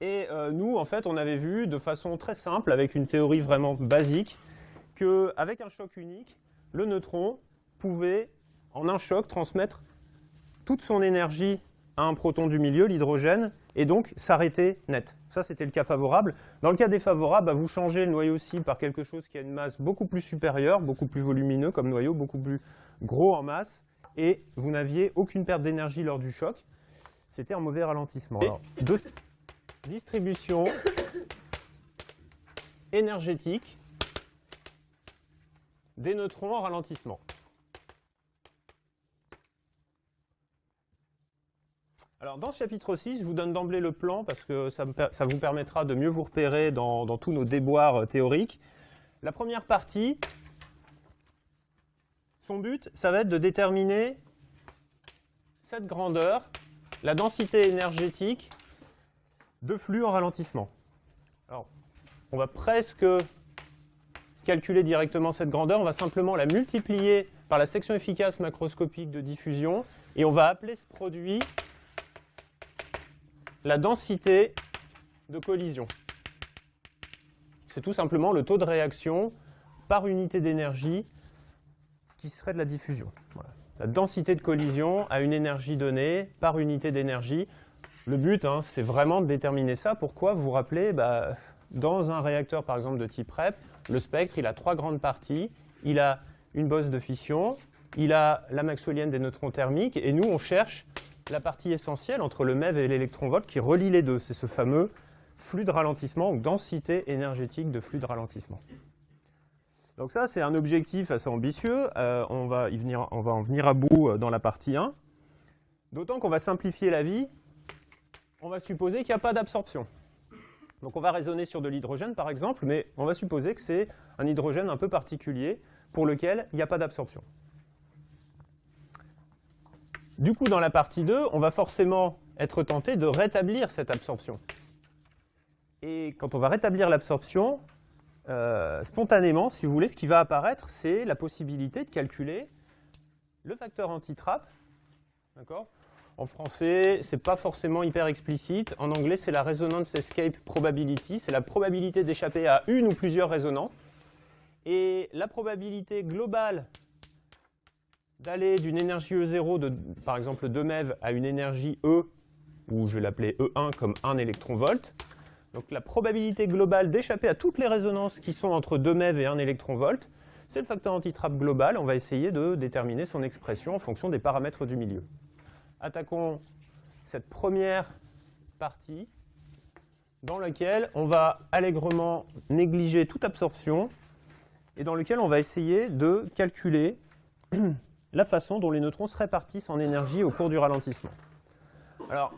Et nous, en fait, on avait vu de façon très simple, avec une théorie vraiment basique, qu'avec un choc unique, le neutron pouvait, en un choc, transmettre toute son énergie à un proton du milieu, l'hydrogène, et donc s'arrêter net. Ça, c'était le cas favorable. Dans le cas défavorable, vous changez le noyau cible par quelque chose qui a une masse beaucoup plus supérieure, beaucoup plus volumineux comme noyau, beaucoup plus gros en masse, et vous n'aviez aucune perte d'énergie lors du choc. C'était un mauvais ralentissement. Alors, distribution énergétique des neutrons en ralentissement. Alors, dans ce chapitre 6, je vous donne d'emblée le plan parce que ça vous permettra de mieux vous repérer dans tous nos déboires théoriques. La première partie, son but, ça va être de déterminer cette grandeur, la densité énergétique de flux en ralentissement. Alors, on va presque calculer directement cette grandeur, on va simplement la multiplier par la section efficace macroscopique de diffusion et on va appeler ce produit la densité de collision. C'est tout simplement le taux de réaction par unité d'énergie qui serait de la diffusion. Voilà. La densité de collision à une énergie donnée par unité d'énergie. Le but, c'est vraiment de déterminer ça. Pourquoi? Vous vous rappelez, dans un réacteur par exemple de type REP, le spectre il a 3 grandes parties. Il a une bosse de fission, il a la maxwellienne des neutrons thermiques, et nous on cherche la partie essentielle entre le MeV et l'électronvolt qui relie les deux. C'est ce fameux flux de ralentissement ou densité énergétique de flux de ralentissement. Donc ça, c'est un objectif assez ambitieux. On va en venir à bout dans la partie 1. D'autant qu'on va simplifier la vie. On va supposer qu'il n'y a pas d'absorption. Donc on va raisonner sur de l'hydrogène, par exemple, mais on va supposer que c'est un hydrogène un peu particulier pour lequel il n'y a pas d'absorption. Du coup, dans la partie 2, on va forcément être tenté de rétablir cette absorption. Et quand on va rétablir l'absorption, spontanément, si vous voulez, ce qui va apparaître, c'est la possibilité de calculer le facteur anti-trap. D'accord ? En français, ce n'est pas forcément hyper explicite. En anglais, c'est la resonance escape probability. C'est la probabilité d'échapper à une ou plusieurs résonances. Et la probabilité globale d'aller d'une énergie E0, par exemple 2 MeV, à une énergie E, ou je vais l'appeler E1 comme 1 électronvolt. Donc la probabilité globale d'échapper à toutes les résonances qui sont entre 2 MeV et 1 électronvolt, c'est le facteur anti-trap global. On va essayer de déterminer son expression en fonction des paramètres du milieu. Attaquons cette première partie dans laquelle on va allègrement négliger toute absorption et dans laquelle on va essayer de calculer la façon dont les neutrons se répartissent en énergie au cours du ralentissement. Alors,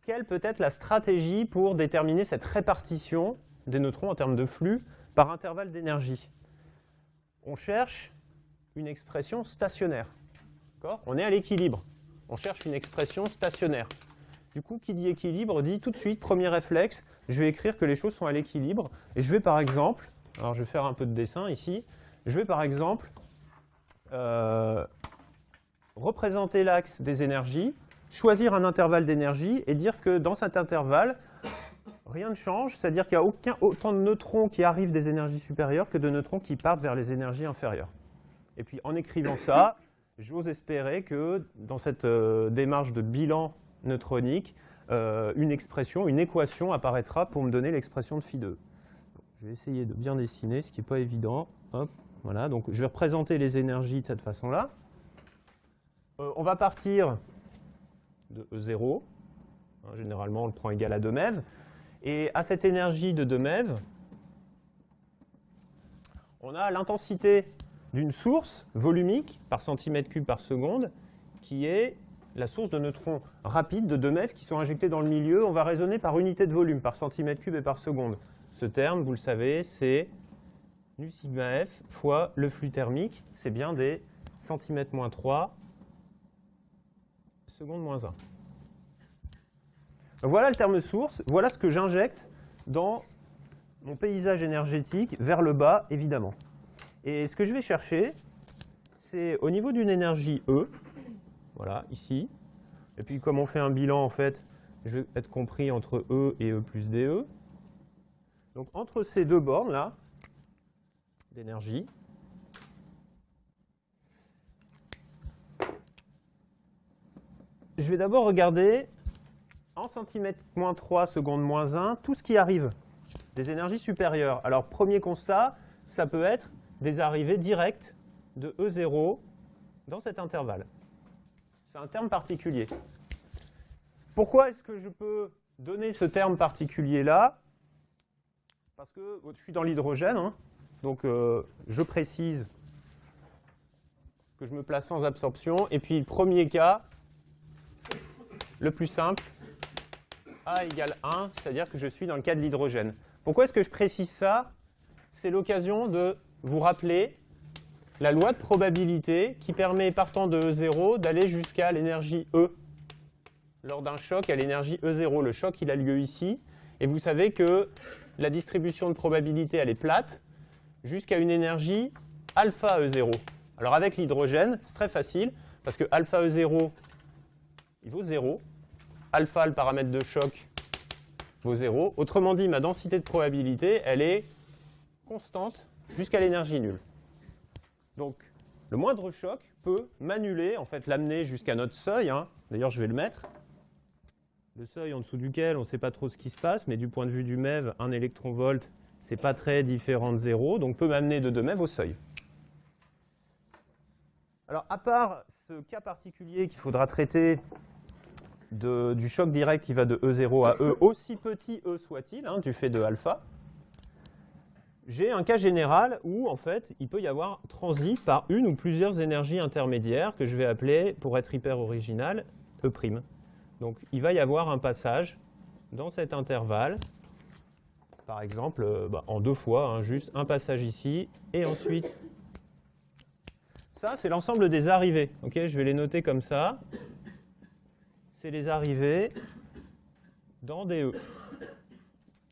quelle peut être la stratégie pour déterminer cette répartition des neutrons en termes de flux par intervalle d'énergie? On cherche une expression stationnaire. On est à l'équilibre. On cherche une expression stationnaire. Du coup, qui dit équilibre dit tout de suite, premier réflexe, je vais écrire que les choses sont à l'équilibre. Et je vais par exemple, alors je vais faire un peu de dessin ici, je vais par exemple représenter l'axe des énergies, choisir un intervalle d'énergie et dire que dans cet intervalle, rien ne change, c'est-à-dire qu'il n'y a autant de neutrons qui arrivent des énergies supérieures que de neutrons qui partent vers les énergies inférieures. Et puis en écrivant ça, j'ose espérer que dans cette démarche de bilan neutronique, une expression, une équation apparaîtra pour me donner l'expression de phi de E. Je vais essayer de bien dessiner, ce qui n'est pas évident. Hop, voilà, donc je vais représenter les énergies de cette façon-là. On va partir de E0. Généralement, on le prend égal à 2 MeV. Et à cette énergie de 2 MeV, on a l'intensité d'une source volumique par centimètre cube par seconde, qui est la source de neutrons rapides de 2 MeV qui sont injectés dans le milieu. On va raisonner par unité de volume, par centimètre cube et par seconde. Ce terme, vous le savez, c'est nu sigma f fois le flux thermique. C'est bien des centimètres moins 3 seconde moins 1. Donc voilà le terme source. Voilà ce que j'injecte dans mon paysage énergétique vers le bas, évidemment. Et ce que je vais chercher, c'est au niveau d'une énergie E, voilà, ici. Et puis comme on fait un bilan, en fait, je vais être compris entre E et E plus DE. Donc entre ces deux bornes-là d'énergie, je vais d'abord regarder en centimètres moins 3 secondes moins 1 tout ce qui arrive des énergies supérieures. Alors premier constat, ça peut être des arrivées directes de E0 dans cet intervalle. C'est un terme particulier. Pourquoi est-ce que je peux donner ce terme particulier-là? Parce que je suis dans l'hydrogène, hein, donc je précise que je me place sans absorption. Et puis le premier cas, le plus simple, A égale 1, c'est-à-dire que je suis dans le cas de l'hydrogène. Pourquoi est-ce que je précise ça? C'est l'occasion de vous rappeler la loi de probabilité qui permet, partant de E0, d'aller jusqu'à l'énergie E lors d'un choc à l'énergie E0. Le choc, il a lieu ici. Et vous savez que la distribution de probabilité, elle est plate jusqu'à une énergie alpha E0. Alors avec l'hydrogène, c'est très facile, parce que alpha E0, il vaut 0. Alpha, le paramètre de choc, vaut 0. Autrement dit, ma densité de probabilité, elle est constante jusqu'à l'énergie nulle. Donc, le moindre choc peut m'annuler, en fait, l'amener jusqu'à notre seuil. Hein. D'ailleurs, je vais le mettre. Le seuil en dessous duquel on ne sait pas trop ce qui se passe, mais du point de vue du MeV, 1 électron-volt, ce n'est pas très différent de 0, donc peut m'amener de 2 MeV au seuil. Alors, à part ce cas particulier qu'il faudra traiter du choc direct qui va de E0 à E, aussi petit E soit-il, hein, du fait de alpha, j'ai un cas général où, en fait, il peut y avoir transit par une ou plusieurs énergies intermédiaires que je vais appeler, pour être hyper original, E'. Donc, il va y avoir un passage dans cet intervalle, par exemple, en 2 fois, hein, juste un passage ici, et ensuite, ça, c'est l'ensemble des arrivées. Okay, je vais les noter comme ça. C'est les arrivées dans DE.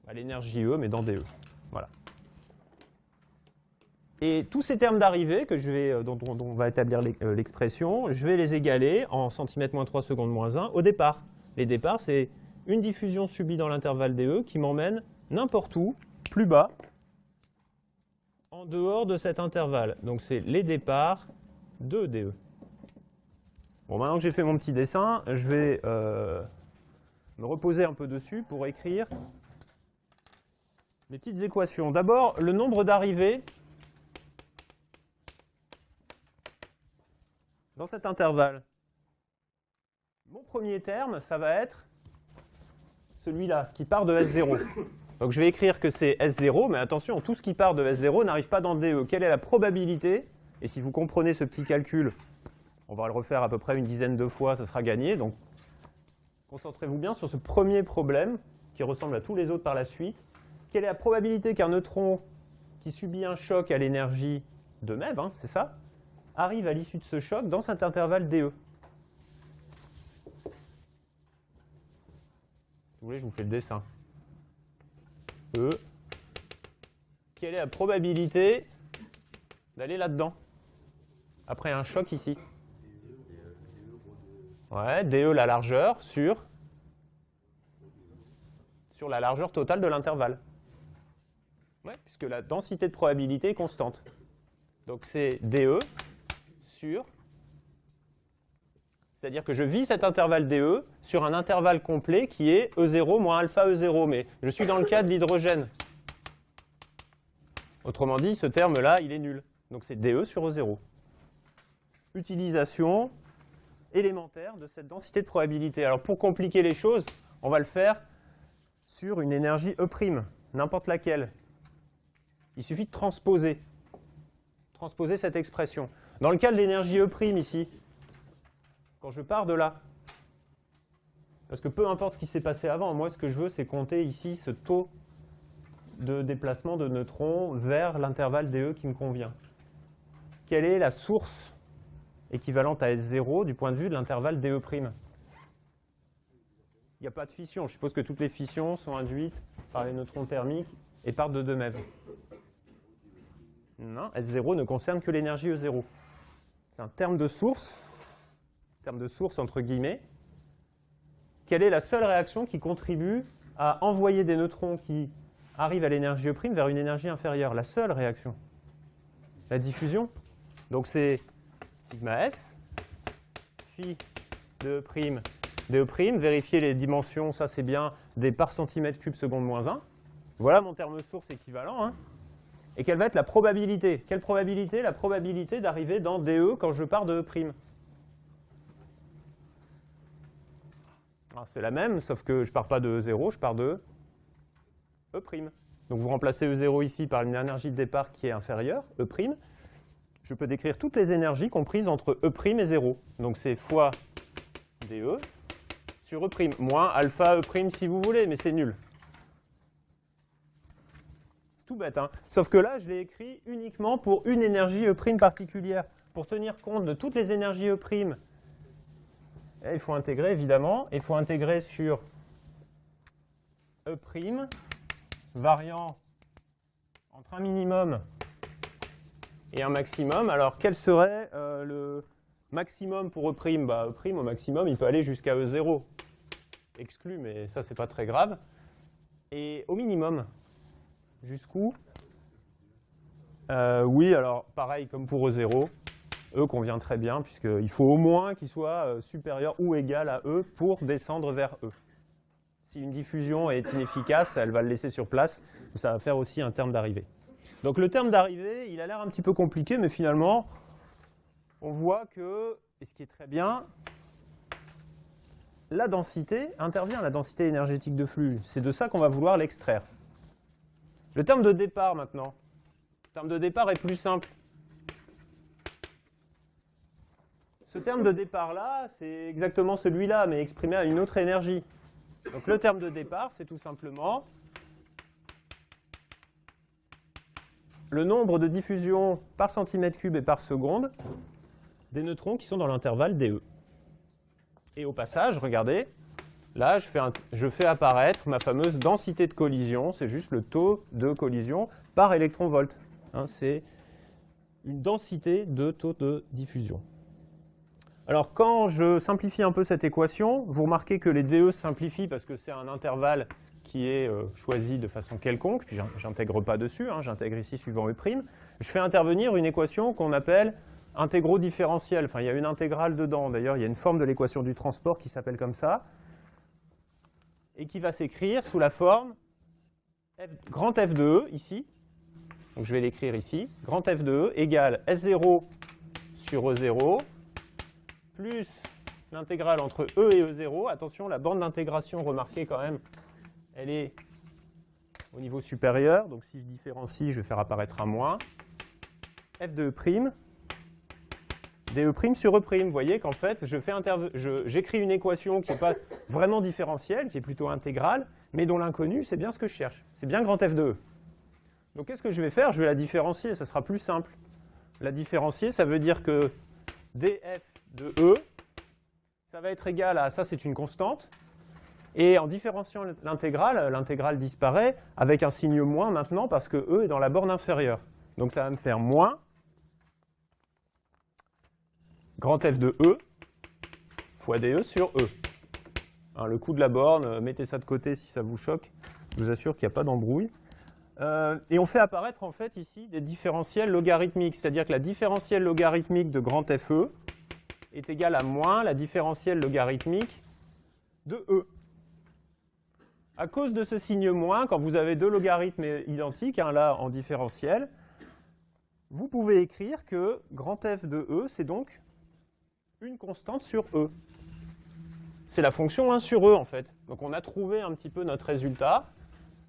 À l'énergie E, mais dans DE. Voilà. Et tous ces termes d'arrivée dont on va établir l'expression, je vais les égaler en centimètres moins 3 secondes moins 1 au départ. Les départs, c'est une diffusion subie dans l'intervalle DE qui m'emmène n'importe où, plus bas, en dehors de cet intervalle. Donc c'est les départs de DE. Bon, maintenant que j'ai fait mon petit dessin, je vais me reposer un peu dessus pour écrire les petites équations. D'abord, le nombre d'arrivées dans cet intervalle. Mon premier terme, ça va être celui-là, ce qui part de S0. Donc je vais écrire que c'est S0, mais attention, tout ce qui part de S0 n'arrive pas dans DE. Quelle est la probabilité? Et si vous comprenez ce petit calcul, on va le refaire à peu près une dizaine de fois, ça sera gagné. Donc concentrez-vous bien sur ce premier problème qui ressemble à tous les autres par la suite. Quelle est la probabilité qu'un neutron qui subit un choc à l'énergie de MeV, hein, c'est ça, arrive à l'issue de ce choc dans cet intervalle DE? Si vous voulez, je vous fais le dessin. E. Quelle est la probabilité d'aller là-dedans après un choc ici? Ouais, DE la largeur sur la largeur totale de l'intervalle. Ouais, puisque la densité de probabilité est constante. Donc c'est DE sur... C'est-à-dire que je vis cet intervalle DE sur un intervalle complet qui est E0 moins alpha E0. Mais je suis dans le cas de l'hydrogène. Autrement dit, ce terme-là, il est nul. Donc c'est DE sur E0. Utilisation élémentaire de cette densité de probabilité. Alors pour compliquer les choses, on va le faire sur une énergie E', n'importe laquelle. Il suffit de transposer cette expression. Dans le cas de l'énergie E' ici, quand je pars de là, parce que peu importe ce qui s'est passé avant, moi ce que je veux c'est compter ici ce taux de déplacement de neutrons vers l'intervalle DE qui me convient. Quelle est la source équivalente à S0 du point de vue de l'intervalle DE'? Il n'y a pas de fission. Je suppose que toutes les fissions sont induites par les neutrons thermiques et partent de 2 MeV. Non, S0 ne concerne que l'énergie E0. C'est un terme de source entre guillemets. quelle est la seule réaction qui contribue à envoyer des neutrons qui arrivent à l'énergie E' vers une énergie inférieure? La seule réaction. La diffusion. Donc c'est sigma S, phi de E', de E', vérifier les dimensions, ça c'est bien des par centimètre cube seconde moins 1. Voilà mon terme source équivalent. Hein. Et quelle va être la probabilité? Quelle probabilité? La probabilité d'arriver dans DE quand je pars de E'. C'est la même, sauf que je ne pars pas de E0, je pars de E'. Donc vous remplacez E0 ici par une énergie de départ qui est inférieure, E'. Je peux décrire toutes les énergies comprises entre E' et 0. Donc c'est fois DE sur E', moins alpha E' si vous voulez, mais c'est nul. C'est tout bête, hein. Sauf que là, je l'ai écrit uniquement pour une énergie E' particulière. Pour tenir compte de toutes les énergies E', il faut intégrer, évidemment. Il faut intégrer sur E', variant entre un minimum et un maximum. Alors, quel serait le maximum pour E'? Bah, E' au maximum, il peut aller jusqu'à E0. Exclu, mais ça, c'est pas très grave. Et au minimum, jusqu'où? Oui, alors pareil comme pour E0, E convient très bien, puisqu'il faut au moins qu'il soit supérieur ou égal à E pour descendre vers E. Si une diffusion est inefficace, elle va le laisser sur place, ça va faire aussi un terme d'arrivée. Donc le terme d'arrivée, il a l'air un petit peu compliqué, mais finalement, on voit que, et ce qui est très bien, la densité intervient, la densité énergétique de flux. C'est de ça qu'on va vouloir l'extraire. Le terme de départ maintenant. Le terme de départ est plus simple. Ce terme de départ-là, c'est exactement celui-là, mais exprimé à une autre énergie. Donc le terme de départ, c'est tout simplement le nombre de diffusions par centimètre cube et par seconde des neutrons qui sont dans l'intervalle DE. Et au passage, regardez, là, je fais apparaître ma fameuse densité de collision. C'est juste le taux de collision par électron-volt. Hein, c'est une densité de taux de diffusion. Alors, quand je simplifie un peu cette équation, vous remarquez que les DE se simplifient parce que c'est un intervalle qui est choisi de façon quelconque. Puis j'intègre pas dessus, hein, j'intègre ici suivant E'. Je fais intervenir une équation qu'on appelle intégraux différentiels. Enfin, il y a une intégrale dedans. D'ailleurs, il y a une forme de l'équation du transport qui s'appelle comme ça, et qui va s'écrire sous la forme grand F de E, ici. Donc je vais l'écrire ici. Grand F de E égale S0 sur E0, plus l'intégrale entre E et E0. Attention, la borne d'intégration, remarquez quand même, elle est au niveau supérieur. Donc si je différencie, je vais faire apparaître un moins. F de E', dE' sur E'. Vous voyez qu'en fait, j'écris une équation qui n'est pas vraiment différentielle, qui est plutôt intégrale, mais dont l'inconnu, c'est bien ce que je cherche. C'est bien grand F de E. Donc qu'est-ce que je vais faire? Je vais la différencier, ça sera plus simple. La différencier, ça veut dire que dF de E, ça va être égal à, ça c'est une constante, et en différenciant l'intégrale disparaît avec un signe moins maintenant parce que E est dans la borne inférieure. Donc ça va me faire moins grand F de E fois dE sur E. Hein, le coût de la borne, mettez ça de côté si ça vous choque, je vous assure qu'il n'y a pas d'embrouille. Et on fait apparaître en fait ici des différentiels logarithmiques, c'est-à-dire que la différentielle logarithmique de grand FE est égale à moins la différentielle logarithmique de E. À cause de ce signe moins, quand vous avez deux logarithmes identiques, hein, là en différentiel, vous pouvez écrire que grand F de E, c'est donc une constante sur E. C'est la fonction 1 sur E en fait. Donc on a trouvé un petit peu notre résultat.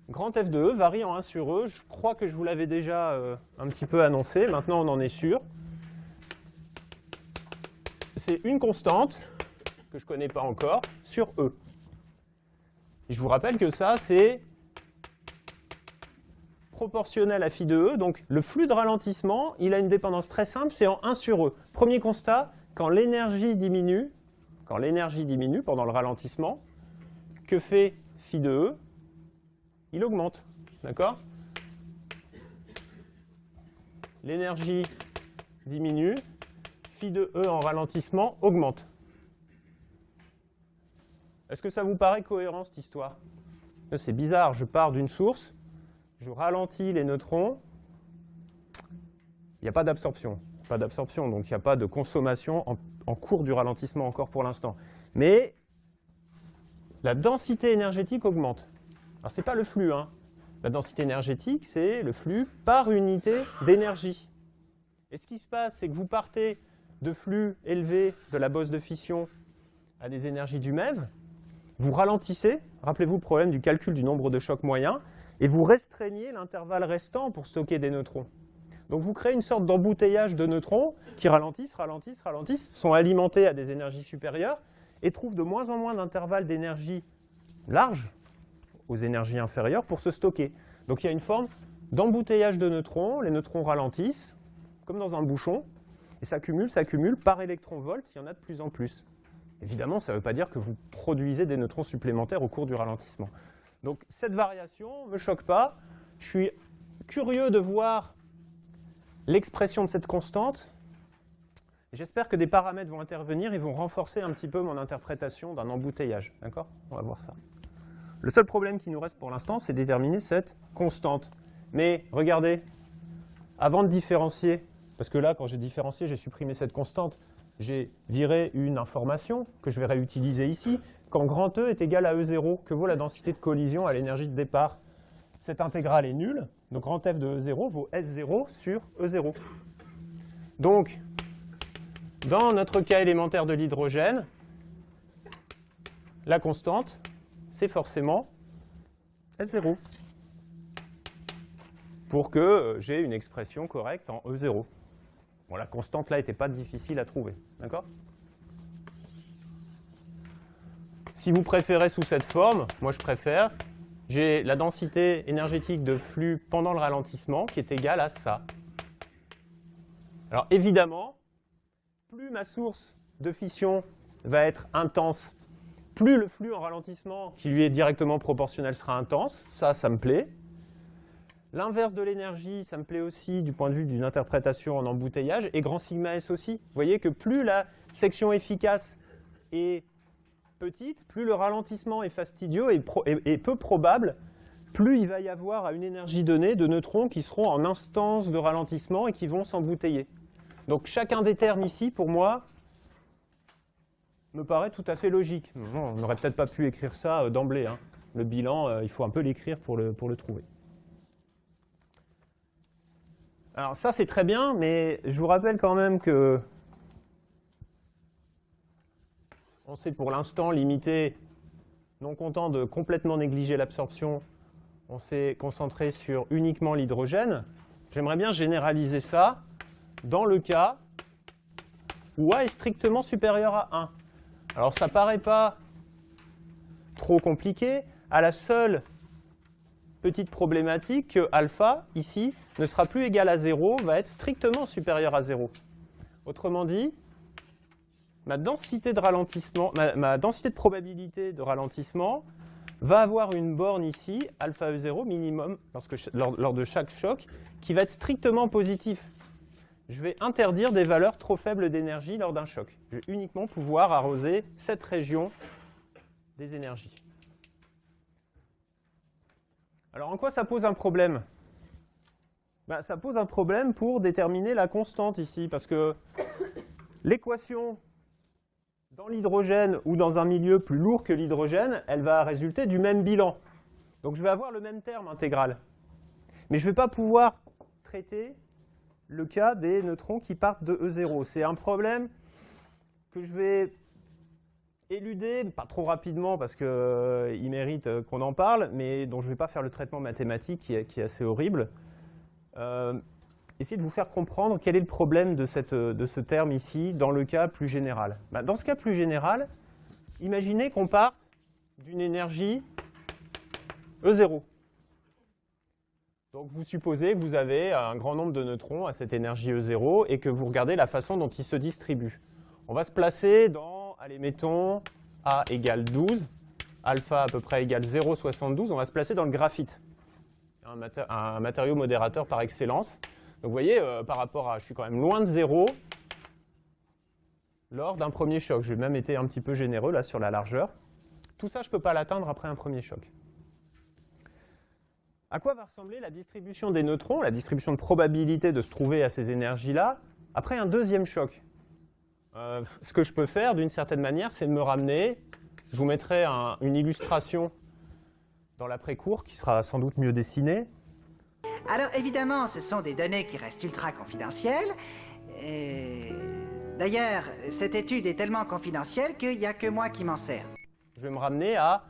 Grand F de E varie en 1 sur E. Je crois que je vous l'avais déjà un petit peu annoncé. Maintenant, on en est sûr. C'est une constante, que je ne connais pas encore, sur E. Et je vous rappelle que ça, c'est proportionnel à phi de E. Donc, le flux de ralentissement, il a une dépendance très simple, c'est en 1 sur E. Premier constat, quand l'énergie diminue pendant le ralentissement, que fait phi de E? Il augmente, d'accord? L'énergie diminue, phi de E en ralentissement augmente. Est-ce que ça vous paraît cohérent, cette histoire? C'est bizarre, je pars d'une source, je ralentis les neutrons, il n'y a pas d'absorption. Pas d'absorption, donc il n'y a pas de consommation en cours du ralentissement encore pour l'instant. Mais la densité énergétique augmente. Alors ce n'est pas le flux, hein. La densité énergétique, c'est le flux par unité d'énergie. Et ce qui se passe, c'est que vous partez de flux élevés de la bosse de fission à des énergies du MEV, vous ralentissez, rappelez-vous le problème du calcul du nombre de chocs moyen, et vous restreignez l'intervalle restant pour stocker des neutrons. Donc vous créez une sorte d'embouteillage de neutrons qui ralentissent, ralentissent, ralentissent, sont alimentés à des énergies supérieures et trouvent de moins en moins d'intervalles d'énergie larges aux énergies inférieures pour se stocker. Donc il y a une forme d'embouteillage de neutrons, les neutrons ralentissent, comme dans un bouchon, et s'accumule par électron-volt, il y en a de plus en plus. Évidemment, ça ne veut pas dire que vous produisez des neutrons supplémentaires au cours du ralentissement. Donc cette variation ne me choque pas. Je suis curieux de voir l'expression de cette constante. J'espère que des paramètres vont intervenir et vont renforcer un petit peu mon interprétation d'un embouteillage. D'accord? On va voir ça. Le seul problème qui nous reste pour l'instant, c'est déterminer cette constante. Mais regardez, avant de différencier, parce que là, quand j'ai différencié, j'ai supprimé cette constante, j'ai viré une information que je vais réutiliser ici. Quand grand E est égal à E0, que vaut la densité de collision à l'énergie de départ? Cette intégrale est nulle, donc grand F de E0 vaut S0 sur E0. Donc, dans notre cas élémentaire de l'hydrogène, la constante, c'est forcément S0, pour que j'ai une expression correcte en E0. Bon, la constante là n'était pas difficile à trouver, d'accord? Si vous préférez sous cette forme, moi je préfère, j'ai la densité énergétique de flux pendant le ralentissement qui est égale à ça. Alors évidemment, plus ma source de fission va être intense, plus le flux en ralentissement qui lui est directement proportionnel sera intense. Ça me plaît. L'inverse de l'énergie, ça me plaît aussi du point de vue d'une interprétation en embouteillage, et grand sigma S aussi. Vous voyez que plus la section efficace est petite, plus le ralentissement est fastidieux et peu probable, plus il va y avoir à une énergie donnée de neutrons qui seront en instance de ralentissement et qui vont s'embouteiller. Donc chacun des termes ici, pour moi, me paraît tout à fait logique. Bon, on n'aurait peut-être pas pu écrire ça d'emblée, hein. Le bilan, il faut un peu l'écrire pour le trouver. Alors ça c'est très bien, mais je vous rappelle quand même que on s'est pour l'instant limité, non content de complètement négliger l'absorption, on s'est concentré sur uniquement l'hydrogène. J'aimerais bien généraliser ça dans le cas où A est strictement supérieur à 1. Alors ça paraît pas trop compliqué, à la seule petite problématique que alpha, ici, ne sera plus égal à 0, va être strictement supérieur à 0. Autrement dit, ma densité de ralentissement, ma densité de probabilité de ralentissement va avoir une borne ici, alpha E0 minimum, lors de chaque choc, qui va être strictement positif. Je vais interdire des valeurs trop faibles d'énergie lors d'un choc. Je vais uniquement pouvoir arroser cette région des énergies. Alors en quoi ça pose un problème? Ça pose un problème pour déterminer la constante ici, parce que l'équation dans l'hydrogène ou dans un milieu plus lourd que l'hydrogène, elle va résulter du même bilan. Donc je vais avoir le même terme intégral. Mais je ne vais pas pouvoir traiter le cas des neutrons qui partent de E0. C'est un problème que je vais éluder, pas trop rapidement parce qu'il mérite qu'on en parle, mais dont je ne vais pas faire le traitement mathématique qui est assez horrible. Essayez de vous faire comprendre quel est le problème de ce terme ici dans le cas plus général. Dans ce cas plus général, imaginez qu'on parte d'une énergie E0. Donc vous supposez que vous avez un grand nombre de neutrons à cette énergie E0 et que vous regardez la façon dont ils se distribuent. On va se placer dans, allez, mettons A égale 12, alpha à peu près égale 0,72, on va se placer dans le graphite, un matériau modérateur par excellence. Donc vous voyez, par rapport à, je suis quand même loin de 0 lors d'un premier choc. J'ai même été un petit peu généreux là sur la largeur. Tout ça, je ne peux pas l'atteindre après un premier choc. À quoi va ressembler la distribution des neutrons, la distribution de probabilité de se trouver à ces énergies-là, après un deuxième choc? Ce que je peux faire, d'une certaine manière, c'est de me ramener. Je vous mettrai une illustration dans l'après-cours qui sera sans doute mieux dessinée. Alors évidemment, ce sont des données qui restent ultra confidentielles. D'ailleurs, cette étude est tellement confidentielle qu'il n'y a que moi qui m'en sers. Je vais me ramener à,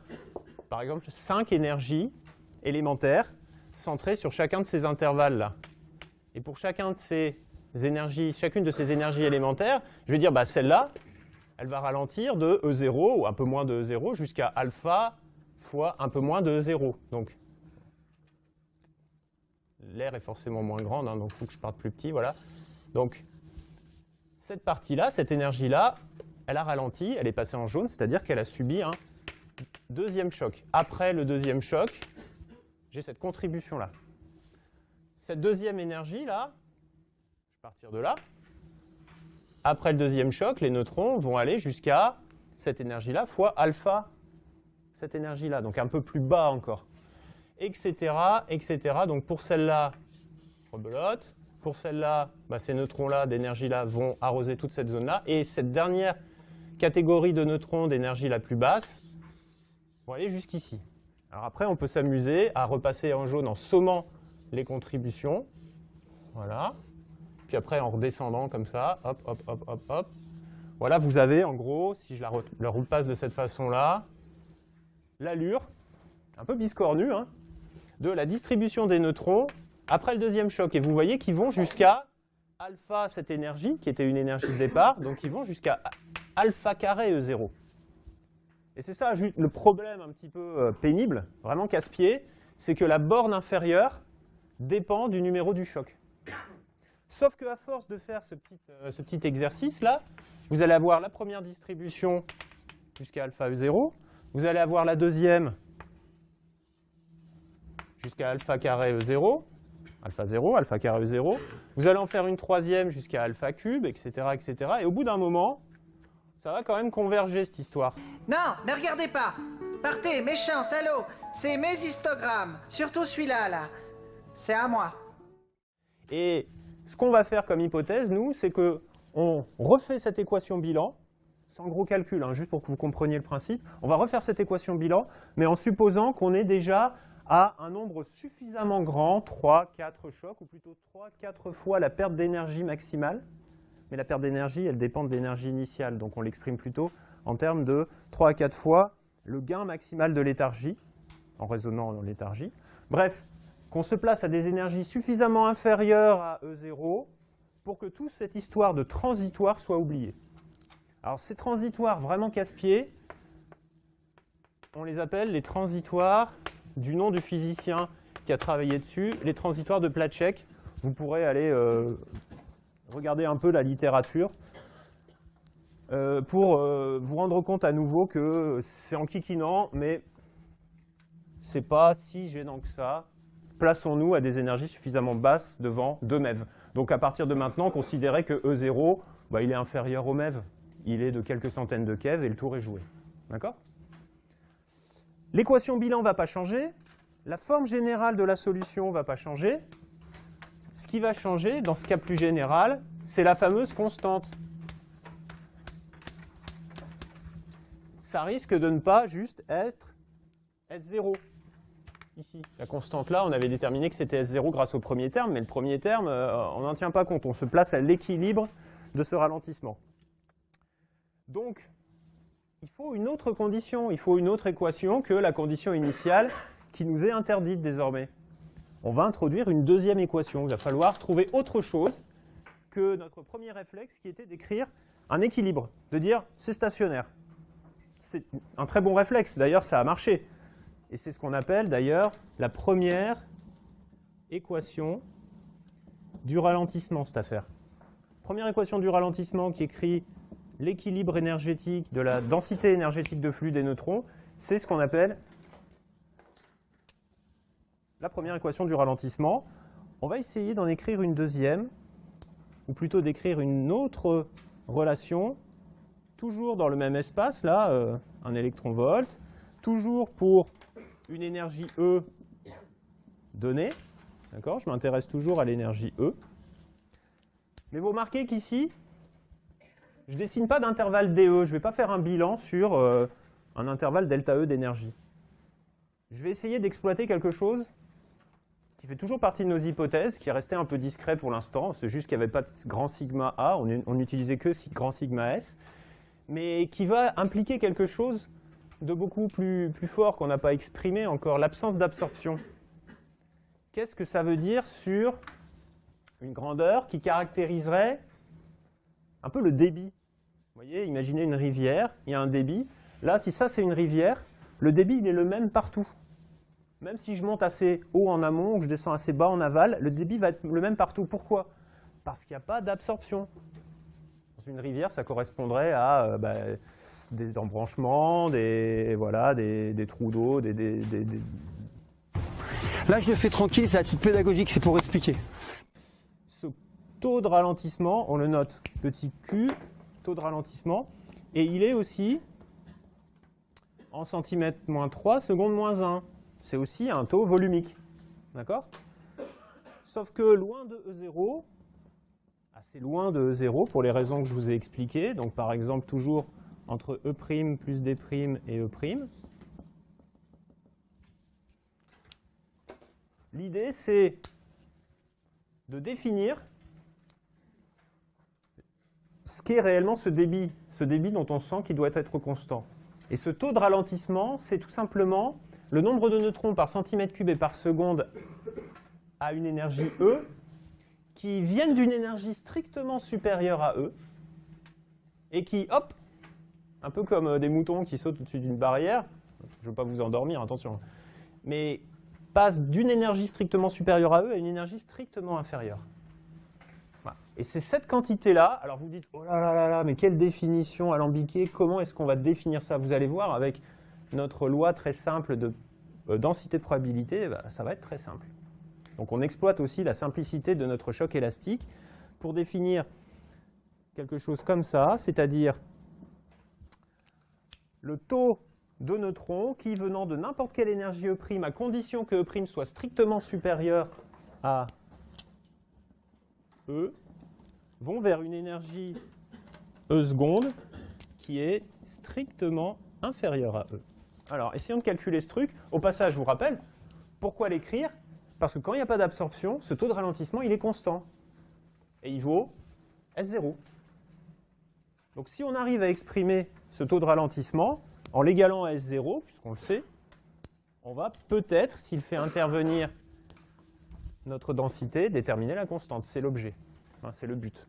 par exemple, 5 énergies élémentaires centrées sur chacun de ces intervalles-là. Et pour chacune de ces énergies élémentaires, je vais dire, bah, celle-là, elle va ralentir de E0 ou un peu moins de E0 jusqu'à alpha fois un peu moins de E0. Donc, l'air est forcément moins grande, hein, donc il faut que je parte plus petit, voilà. Donc, cette partie-là, cette énergie-là, elle a ralenti, elle est passée en jaune, c'est-à-dire qu'elle a subi un deuxième choc. Après le deuxième choc, j'ai cette contribution-là. Cette deuxième énergie-là, je vais partir de là. Après le deuxième choc, les neutrons vont aller jusqu'à cette énergie-là fois alpha, cette énergie-là, donc un peu plus bas encore, etc., etc. Donc pour celle-là, rebelote. Pour celle-là, bah, ces neutrons-là, d'énergie-là, vont arroser toute cette zone-là. Et cette dernière catégorie de neutrons d'énergie la plus basse vont aller jusqu'ici. Alors après, on peut s'amuser à repasser en jaune en sommant les contributions. Voilà. Puis après, en redescendant comme ça, hop, hop, hop, hop, hop. Voilà, vous avez en gros, si je la repasse de cette façon-là, l'allure, un peu biscornue, hein, de la distribution des neutrons après le deuxième choc. Et vous voyez qu'ils vont jusqu'à alpha, cette énergie, qui était une énergie de départ, donc ils vont jusqu'à alpha carré E0. Et c'est ça le problème un petit peu pénible, vraiment casse-pied, c'est que la borne inférieure dépend du numéro du choc. Sauf qu'à force de faire ce petit exercice-là, vous allez avoir la première distribution jusqu'à alpha E0, vous allez avoir la deuxième jusqu'à alpha carré E0, alpha 0, alpha carré E0, vous allez en faire une troisième jusqu'à alpha cube, etc., etc. Et au bout d'un moment, ça va quand même converger cette histoire. Non, ne regardez pas. Partez, méchant, salaud. C'est mes histogrammes. Surtout celui-là, là. C'est à moi. Et ce qu'on va faire comme hypothèse, nous, c'est qu'on refait cette équation bilan, sans gros calcul, hein, juste pour que vous compreniez le principe. On va refaire cette équation bilan, mais en supposant qu'on est déjà à un nombre suffisamment grand, 3, 4 chocs, ou plutôt 3, 4 fois la perte d'énergie maximale. Mais la perte d'énergie, elle dépend de l'énergie initiale, donc on l'exprime plutôt en termes de 3 à 4 fois le gain maximal de léthargie, en raisonnant en léthargie. Bref, qu'on se place à des énergies suffisamment inférieures à E0 pour que toute cette histoire de transitoire soit oubliée. Alors ces transitoires vraiment casse-pieds, on les appelle les transitoires du nom du physicien qui a travaillé dessus, les transitoires de Placzek. Vous pourrez aller regarder un peu la littérature pour vous rendre compte à nouveau que c'est en kikinant, mais c'est pas si gênant que ça. Plaçons-nous à des énergies suffisamment basses devant 2 MeV. Donc à partir de maintenant, considérez que E0, bah, il est inférieur au MeV. Il est de quelques centaines de keV et le tour est joué. D'accord ? L'équation bilan ne va pas changer. La forme générale de la solution ne va pas changer. Ce qui va changer, dans ce cas plus général, c'est la fameuse constante. Ça risque de ne pas juste être S0. Ici, la constante là, on avait déterminé que c'était S0 grâce au premier terme, mais le premier terme, on n'en tient pas compte. On se place à l'équilibre de ce ralentissement. Donc, il faut une autre condition, il faut une autre équation que la condition initiale qui nous est interdite désormais. On va introduire une deuxième équation. Il va falloir trouver autre chose que notre premier réflexe qui était d'écrire un équilibre, de dire c'est stationnaire. C'est un très bon réflexe, d'ailleurs ça a marché. Et c'est ce qu'on appelle d'ailleurs la première équation du ralentissement, cette affaire. Première équation du ralentissement qui écrit l'équilibre énergétique de la densité énergétique de flux des neutrons, c'est ce qu'on appelle la première équation du ralentissement. On va essayer d'en écrire une deuxième, ou plutôt d'écrire une autre relation, toujours dans le même espace, là, un électron-volt, toujours pour une énergie E donnée. D'accord? Je m'intéresse toujours à l'énergie E. Mais vous remarquez qu'ici, je ne dessine pas d'intervalle DE. Je ne vais pas faire un bilan sur un intervalle delta E d'énergie. Je vais essayer d'exploiter quelque chose qui fait toujours partie de nos hypothèses, qui est resté un peu discret pour l'instant. C'est juste qu'il n'y avait pas de grand sigma A, on n'utilisait que grand sigma S, mais qui va impliquer quelque chose de beaucoup plus fort qu'on n'a pas exprimé encore, l'absence d'absorption. Qu'est-ce que ça veut dire sur une grandeur qui caractériserait un peu le débit? Vous voyez, imaginez une rivière, il y a un débit. Là, si ça c'est une rivière, le débit il est le même partout. Même si je monte assez haut en amont ou que je descends assez bas en aval, le débit va être le même partout. Pourquoi? Parce qu'il n'y a pas d'absorption. Dans une rivière, ça correspondrait à des embranchements, des trous d'eau, Là, je le fais tranquille, c'est à titre pédagogique, c'est pour expliquer. Ce taux de ralentissement, on le note, petit q, taux de ralentissement, et il est aussi en centimètres moins 3, secondes moins 1. C'est aussi un taux volumique. D'accord? Sauf que loin de E0, assez loin de E0, pour les raisons que je vous ai expliquées, donc par exemple toujours entre E' plus D' et E', l'idée c'est de définir ce qu'est réellement ce débit dont on sent qu'il doit être constant. Et ce taux de ralentissement, c'est tout simplement le nombre de neutrons par centimètre cube et par seconde à une énergie E qui viennent d'une énergie strictement supérieure à E et qui, hop, un peu comme des moutons qui sautent au-dessus d'une barrière, je ne veux pas vous endormir, attention, mais passent d'une énergie strictement supérieure à E à une énergie strictement inférieure. Voilà. Et c'est cette quantité-là, alors vous dites, oh là là là là, mais quelle définition alambiquée, comment est-ce qu'on va définir ça? Vous allez voir avec notre loi très simple de densité de probabilité, ça va être très simple. Donc on exploite aussi la simplicité de notre choc élastique pour définir quelque chose comme ça, c'est-à-dire le taux de neutrons qui, venant de n'importe quelle énergie E', à condition que E' soit strictement supérieur à E, vont vers une énergie E seconde qui est strictement inférieure à E. Alors, essayons de calculer ce truc. Au passage, je vous rappelle, pourquoi l'écrire? Parce que quand il n'y a pas d'absorption, ce taux de ralentissement, il est constant. Et il vaut S0. Donc si on arrive à exprimer ce taux de ralentissement en l'égalant à S0, puisqu'on le sait, on va peut-être, s'il fait intervenir notre densité, déterminer la constante. C'est l'objet, c'est le but.